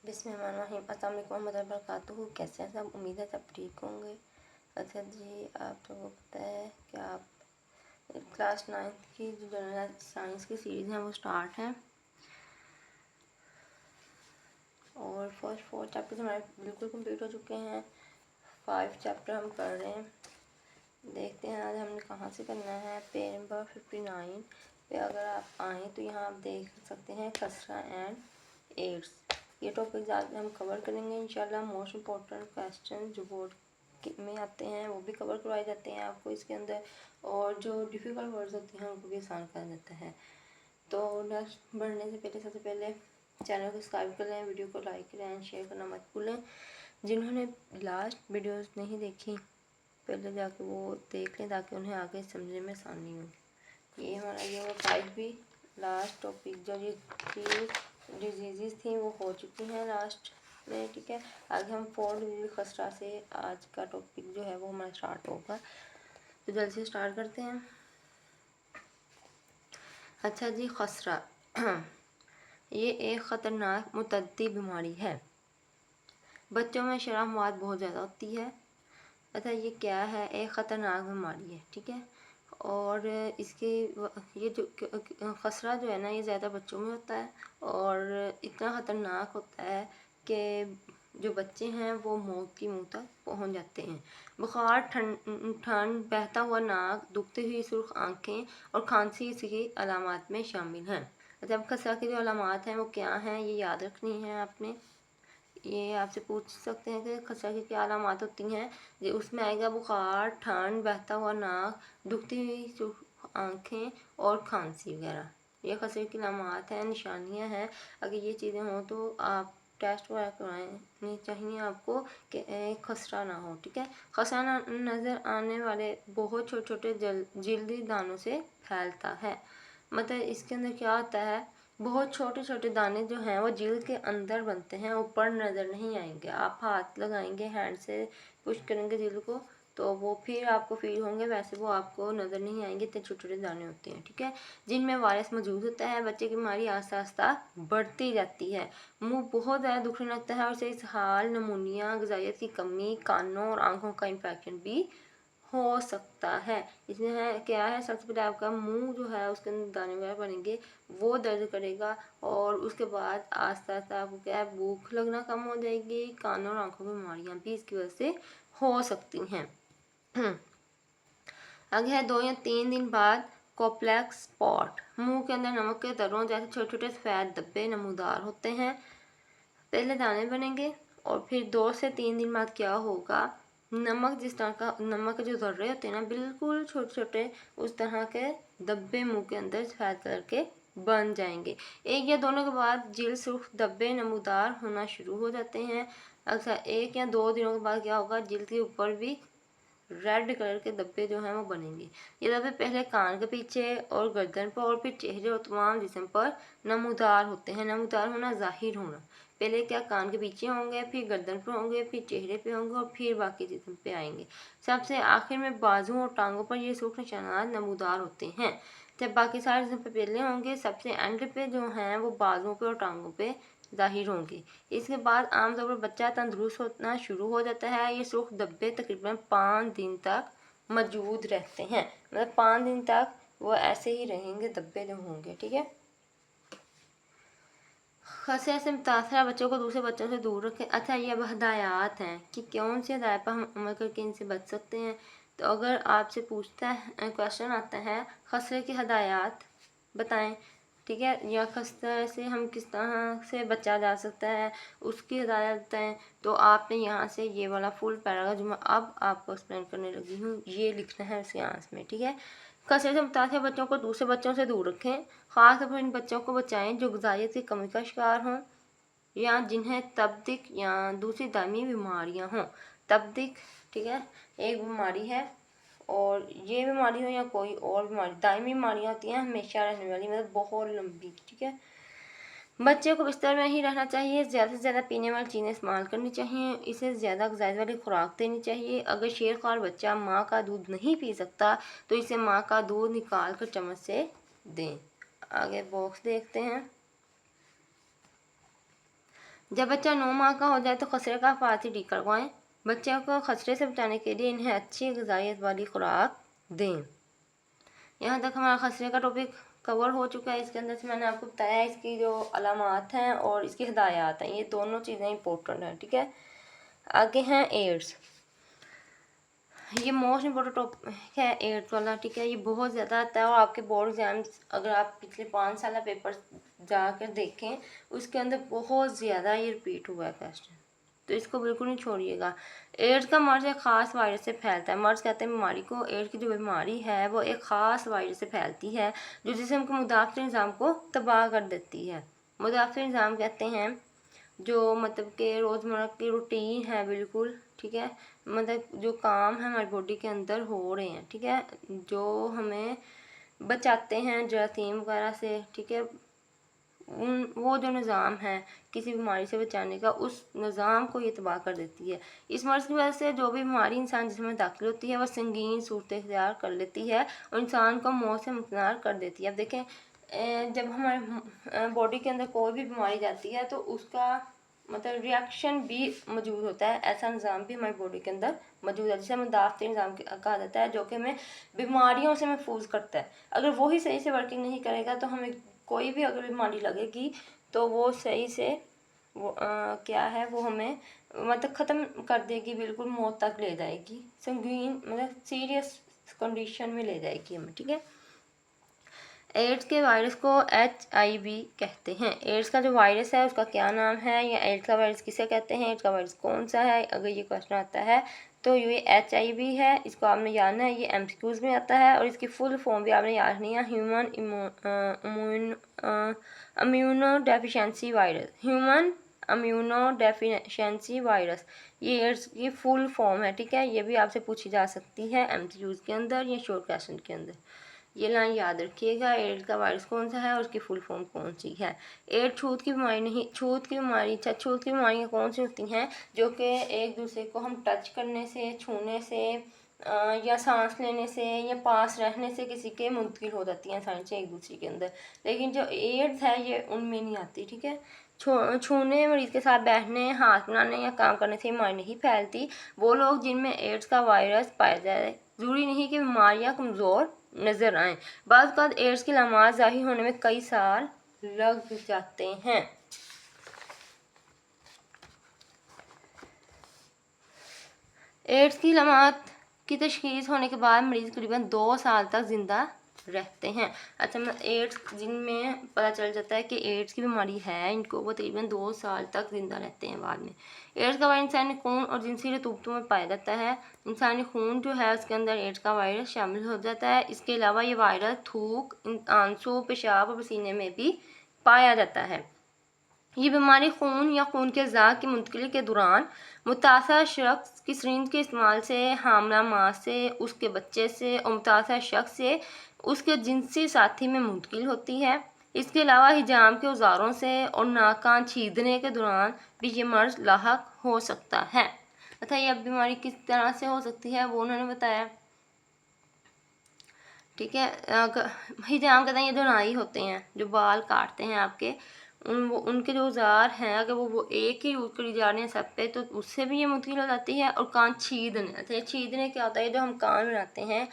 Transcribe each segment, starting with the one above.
बिस्मिल्लाहिर्रहमानिर्रहीम। अस्सलाम वालेकुम वरहमतुल्लाहि वबरकातुहू। कैसे हैं सब? उम्मीद है सब ठीक होंगे। अच्छा जी, आप लोगों को पता है कि आप क्लास 9 की जो जनरल साइंस की सीरीज़ है वो स्टार्ट है और फर्स्ट 4 चैप्टर्स हमारे बिल्कुल कंप्लीट हो चुके हैं। 5 चैप्टर हम कर रहे हैं। देखते हैं आज हमने कहाँ से करना है। पेज नंबर 59 पे अगर आप आएँ तो यहाँ आप देख सकते हैं कसरा एंड एड्स। ये टॉपिक आज हम कवर करेंगे इंशाल्लाह। मोस्ट इम्पोर्टेंट क्वेश्चन जो बोर्ड में आते हैं वो भी कवर करवाए जाते हैं आपको इसके अंदर, और जो डिफ़िकल्ट वर्ड्स होते हैं उनको भी आसान करा जाता है। तो नेक्स्ट बढ़ने से पहले सबसे पहले चैनल को सब्सक्राइब कर लें, वीडियो को लाइक करें एंड शेयर करना मत भूलें। जिन्होंने लास्ट वीडियोस नहीं देखी पहले जाके वो देख लें ताकि उन्हें आगे समझने में आसानी हो। ये हमारा ये वो 5 भी लास्ट टॉपिक जो ये 3 डिजीज़ थी वो हो चुकी हैं लास्ट में, ठीक है। आगे हम 4 डिजीज खसरा से आज का टॉपिक जो है वो हमारा स्टार्ट होगा, तो जल्दी से स्टार्ट करते हैं। अच्छा जी, खसरा ये एक ख़तरनाक मुतअद्दी बीमारी है। बच्चों में शरह मौत बहुत ज़्यादा होती है। अच्छा, ये क्या है? एक ख़तरनाक बीमारी है, ठीक है। और इसके ये जो खसरा जो है ना ये ज़्यादा बच्चों में होता है और इतना ख़तरनाक होता है कि जो बच्चे हैं वो मौत की मुंह तक पहुंच जाते हैं। बुखार, ठंड, बहता हुआ नाक, दुखती हुई सुर्ख आंखें और खांसी इसकी अलामात में शामिल हैं। अच्छा, अब खसरा की जो अलामात हैं वो क्या हैं ये याद रखनी है आपने। ये आपसे पूछ सकते हैं कि खसरा की क्या अलामात होती हैं। ये उसमें आएगा बुखार, ठंड, बहता हुआ नाक, दुखती हुई आंखें और खांसी वगैरह। ये खसरे की अलामात हैं, निशानियां हैं। अगर ये चीज़ें हों तो आप टेस्ट वगैरह करवानी चाहिए आपको कि खसरा ना हो, ठीक है। खसरा नज़र आने वाले बहुत छोटे छोटे जल्दी दानों से फैलता है। मतलब इसके अंदर क्या होता है, बहुत छोटे छोटे दाने जो हैं वो जिल्द के अंदर बनते हैं, ऊपर नज़र नहीं आएंगे। आप हाथ लगाएंगे, हैंड से पुश करेंगे जिल्द को तो वो फिर आपको फील होंगे, वैसे वो आपको नज़र नहीं आएंगे। इतने छोटे छोटे दाने होते हैं, ठीक है, जिनमें वायरस मौजूद होता है। बच्चे की बीमारी आस्ता आस्ता बढ़ती जाती है। मुंह बहुत ज़्यादा दुखने लगता है और से इस हाल नमूनिया, ग़िज़ाइयत की कमी, कानों और आँखों का इन्फेक्शन भी हो सकता है। इसमें है क्या है, सबसे पहले आपका मुंह जो है उसके अंदर दाने वगैरह बनेंगे, वो दर्द करेगा और उसके बाद आस्ता आस्ता आपको क्या है, भूख लगना कम हो जाएगी। कानों और आंखों की बीमारियां भी इसकी वजह से हो सकती हैं। आगे है 2 या 3 दिन बाद कॉप्लेक्स स्पॉट। मुंह के अंदर नमक के दर्रों जैसे छोटे छोटे सफ़ेद धब्बे नमूदार होते हैं। पहले दाने बनेंगे और फिर 2 से 3 दिन बाद क्या होगा, नमक जिस तरह का नमक के जो ज़र्रे होते हैं ना बिल्कुल छोटे छोटे, उस तरह के धब्बे मुंह के अंदर सफ़ेद कलर के बन जाएंगे। 1 या 2 दिनों के बाद जिल्द सुर्ख धब्बे नमूदार होना शुरू हो जाते हैं। अक्सर 1 या 2 दिनों के बाद क्या होगा, जिल्द के ऊपर भी रेड कलर के धब्बे जो हैं वो बनेंगे। ये धब्बे पहले कान के पीछे और गर्दन पर और फिर चेहरे और तमाम जिस्म पर नमूदार होते हैं। नमूदार होना, जाहिर होना, पहले क्या कान के पीछे होंगे, फिर गर्दन पर होंगे, फिर चेहरे पे होंगे और फिर बाकी जिस्म पे आएंगे। सबसे आखिर में बाजुओं और टांगों पर ये सूख निशानात नमूदार होते हैं। जब बाकी सारे जिस्म पे पहले होंगे, सबसे एंड पे जो हैं वो बाजुओं पे और टांगों पे ज़ाहिर होंगे। इसके बाद आमतौर पर बच्चा तंदुरुस्त होना शुरू हो जाता है। ये सुर्ख धब्बे तकरीबन 5 दिन तक मौजूद रहते हैं, मतलब 5 दिन तक वो ऐसे ही रहेंगे, धब्बे जो होंगे, ठीक है। खसरे से मुतासरा बच्चों को दूसरे बच्चों से दूर रखें। अच्छा, ये अब हदायत हैं कि कौन सी हदायत पर हम अमल करके इनसे बच सकते हैं। तो अगर आपसे पूछता है, क्वेश्चन आता है खसरे की हदायत बताएं, ठीक है, या खसरे से हम किस तरह से बचा जा सकता है उसकी हदायत बताएं, तो आपने यहाँ से ये वाला फुल पैराग्राफ जो मैं अब आपको एक्सप्लेन करने लगी हूँ ये लिखना है उस यहाँ में, ठीक है। खसरे से मुतासर बच्चों को दूसरे बच्चों से दूर रखें। ख़ास तौर पर इन बच्चों को बचाएं जो ग़िज़ाइयत की कमी का शिकार हों या जिन्हें तबदिक या दूसरी दायमी बीमारियां हों। तबदिक, ठीक है, एक बीमारी है और ये बीमारी हो या कोई और बीमारी, दायमी बीमारियां होती हैं हमेशा रहने वाली, मतलब बहुत लंबी, ठीक है। बच्चे को बिस्तर में ही रहना चाहिए। ज़्यादा से ज़्यादा पीने वाली चीज़ें इस्तेमाल करनी चाहिए। इसे ज़्यादा ग़िज़ाइयत वाली खुराक देनी चाहिए। अगर शेरख्वार बच्चा माँ का दूध नहीं पी सकता तो इसे माँ का दूध निकाल कर चम्मच से दें। आगे बॉक्स देखते हैं। जब बच्चा 9 माह का हो जाए तो खसरे का हिफाजती टीका लगवाएं। बच्चे को खसरे से बचाने के लिए इन्हें अच्छी ग़िज़ाइयत वाली खुराक दें। यहाँ तक हमारा खसरे का टॉपिक कवर हो चुका है। इसके अंदर से मैंने आपको बताया इसकी जो अलामात हैं और इसकी हिदायत हैं, ये दोनों चीज़ें इंपॉर्टेंट हैं, ठीक है। आगे हैं एड्स। ये मोस्ट इम्पोर्टेंट टॉपिक है एड्स वाला, ठीक है। ये बहुत ज़्यादा आता है और आपके बोर्ड एग्जाम्स अगर आप पिछले 5 साल पेपर जाकर देखें उसके अंदर बहुत ज़्यादा ये रिपीट हुआ है क्वेश्चन, तो इसको बिल्कुल नहीं छोड़िएगा। एड्स का मर्ज एक ख़ास वायरस से फैलता है। मर्ज कहते हैं बीमारी को। एड्स की जो बीमारी है वो एक ख़ास वायरस से फैलती है जो जिस्म के मुदाफ़िर निज़ाम को तबाह कर देती है। मुदाफ़िर निज़ाम कहते हैं जो मतलब कि रोज़मर्रा की रूटीन है बिल्कुल, ठीक है, मतलब जो काम है हमारी बॉडी के अंदर हो रहे हैं, ठीक है, जो हमें बचाते हैं जरासीम वगैरह से, ठीक है, वो जो निज़ाम है किसी बीमारी से बचाने का, उस निज़ाम को ये तबाह कर देती है। इस मर्ज़ की वजह से जो भी बीमारी इंसान जिसमें दाखिल होती है वह संगीन सूरत इख्तियार कर लेती है और इंसान को मौत से मुतनार कर देती है। अब देखें, जब हमारे बॉडी के अंदर कोई भी बीमारी जाती है तो उसका मतलब रिएक्शन भी मौजूद होता है। ऐसा निज़ाम भी हमारी बॉडी के अंदर मौजूद है जिसे हमें मुदाफ़िर निज़ाम कहा जाता है, जो कि हमें बीमारियों से महफूज करता है। अगर वो ही सही से वर्किंग नहीं करेगा तो हमें कोई भी अगर बीमारी लगेगी तो वो सही से वो क्या है वो हमें मतलब ख़त्म कर देगी, बिल्कुल मौत तक ले जाएगी, संगीन मतलब सीरियस कंडीशन में ले जाएगी हमें, ठीक है। एड्स के वायरस को HIV कहते हैं। एड्स का जो वायरस है उसका क्या नाम है, या एड्स का वायरस किसे कहते हैं, एड्स का वायरस कौन सा है, अगर ये क्वेश्चन आता है तो ये HIV है। इसको आपने याद है, ये MCQs में आता है और इसकी फुल फॉर्म भी आपने याद नहीं है, human immuno deficiency virus, human immuno deficiency virus, ये एड्स की फुल फॉर्म है, ठीक है। ये भी आपसे पूछी जा सकती है MCQs के अंदर या शॉर्ट क्वेश्चन के अंदर। ये लाइन याद रखिएगा, एड्स का वायरस कौन सा है और उसकी फुल फॉर्म कौन सी है। एड्स छूत की बीमारी नहीं, छूत की बीमारी, अच्छा छूत की बीमारियाँ कौन सी होती हैं, जो कि एक दूसरे को हम टच करने से, छूने से या सांस लेने से या पास रहने से किसी के मुंतकिल हो जाती हैं आसानी से एक दूसरे के अंदर। लेकिन जो एड्स है ये उनमें नहीं आती, ठीक है। छूने, मरीज़ के साथ बैठने, हाथ बनाने या काम करने से बीमारी नहीं फैलती। वो लोग जिनमें एड्स का वायरस पाया जाए, ज़रूरी नहीं कि बीमारियाँ कमज़ोर नज़र आएँ। बाज़ औक़ात एड्स की अलामात ज़ाहिर होने में कई साल लग जाते हैं। एड्स की अलामात की तशख़ीस होने के बाद मरीज़ करीबन 2 साल तक ज़िंदा रहते हैं। अच्छा, एड्स जिनमें पता चल जाता है कि एड्स की बीमारी है, इनको वो तकरीबन 2 साल तक ज़िंदा रहते हैं बाद में। एड्स का वायरस इंसानी खून और जिनसी रतूबतों में पाया जाता है। इंसानी खून जो है उसके अंदर एड्स का वायरस शामिल हो जाता है। इसके अलावा ये वायरस थूक, आंसू, पेशाब और पसीने में भी पाया जाता है। ये बीमारी खून या खून के अज़ा की मुंतकिली के दौरान मुतासर शख्स की सिरिंज के इस्तेमाल से, हामला माँ से, उसके बच्चे से और मुतासर शख्स से उसके जिनसी साथी में मुंतकिल होती है। इसके अलावा हिजाम के औज़ारों से और नाक कान छीदने के दौरान भी ये मर्ज़ लाहक हो सकता है। अच्छा, ये अब बीमारी किस तरह से हो सकती है वो उन्होंने बताया, ठीक है। हिजाम कहते हैं ये जो नाई होते हैं जो बाल काटते हैं आपके, उनके जो औजार हैं अगर वो एक ही यूज़ करी जा रहे हैं सब पे तो उससे भी ये मुंतकिल हो जाती है। और कान छीदने, अच्छा छीदने क्या होता है, जो हम कान बनाते हैं,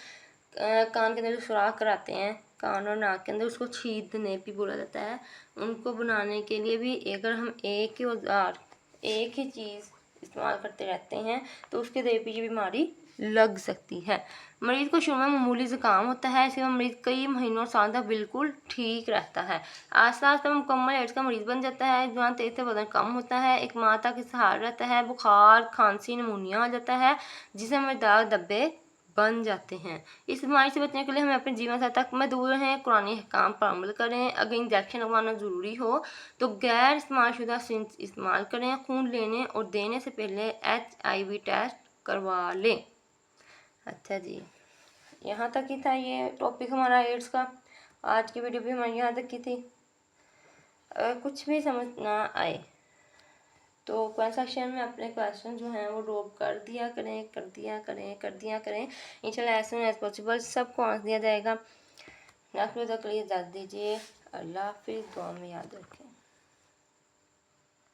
कान के अंदर जो सुराख कराते हैं कान और नाक के अंदर, उसको छीदने भी बोला जाता है। उनको बनाने के लिए भी अगर हम एक ही औजार, एक ही चीज़ इस्तेमाल करते रहते हैं तो उसके ज़रिए भी ये बीमारी लग सकती है। मरीज़ को शुरू में मामूली ज़ुकाम होता है, इसके बाद मरीज़ कई महीनों और साल तक बिल्कुल ठीक रहता है। आस्ता आस्ता मुकम्मल एड्स का मरीज़ बन जाता है। इस दौरान तेज़ी से वज़न कम होता है, एक माह तक इसहार रहता है, बुखार, खांसी, निमोनिया हो जाता है, जिसमें दाग धब्बे बन जाते हैं। इस बीमारी से बचने के लिए हमें अपने जीवन साथी तक में दूर रहें, कुरानी अहकाम पर अमल करें। अगर इंजेक्शन लगवाना ज़रूरी हो तो गैर इस्तेमालशुदा सिरिंज इस्तेमाल करें। खून लेने और देने से पहले HIV टेस्ट करवा लें। अच्छा जी, यहाँ तक ही था ये टॉपिक हमारा एड्स का। आज की वीडियो भी हमारी यहाँ तक की थी। अगर कुछ भी समझ ना आए तो कमेंट सेक्शन में अपने क्वेश्चन जो हैं वो ड्रॉप कर दिया करें। इंशाल्लाह एज सून एज पॉसिबल सबको आंसर दिया जाएगा। नाखुदा तक के लिए इजाज़त दीजिए। अल्लाह हाफिज़, दुआ में याद रखें।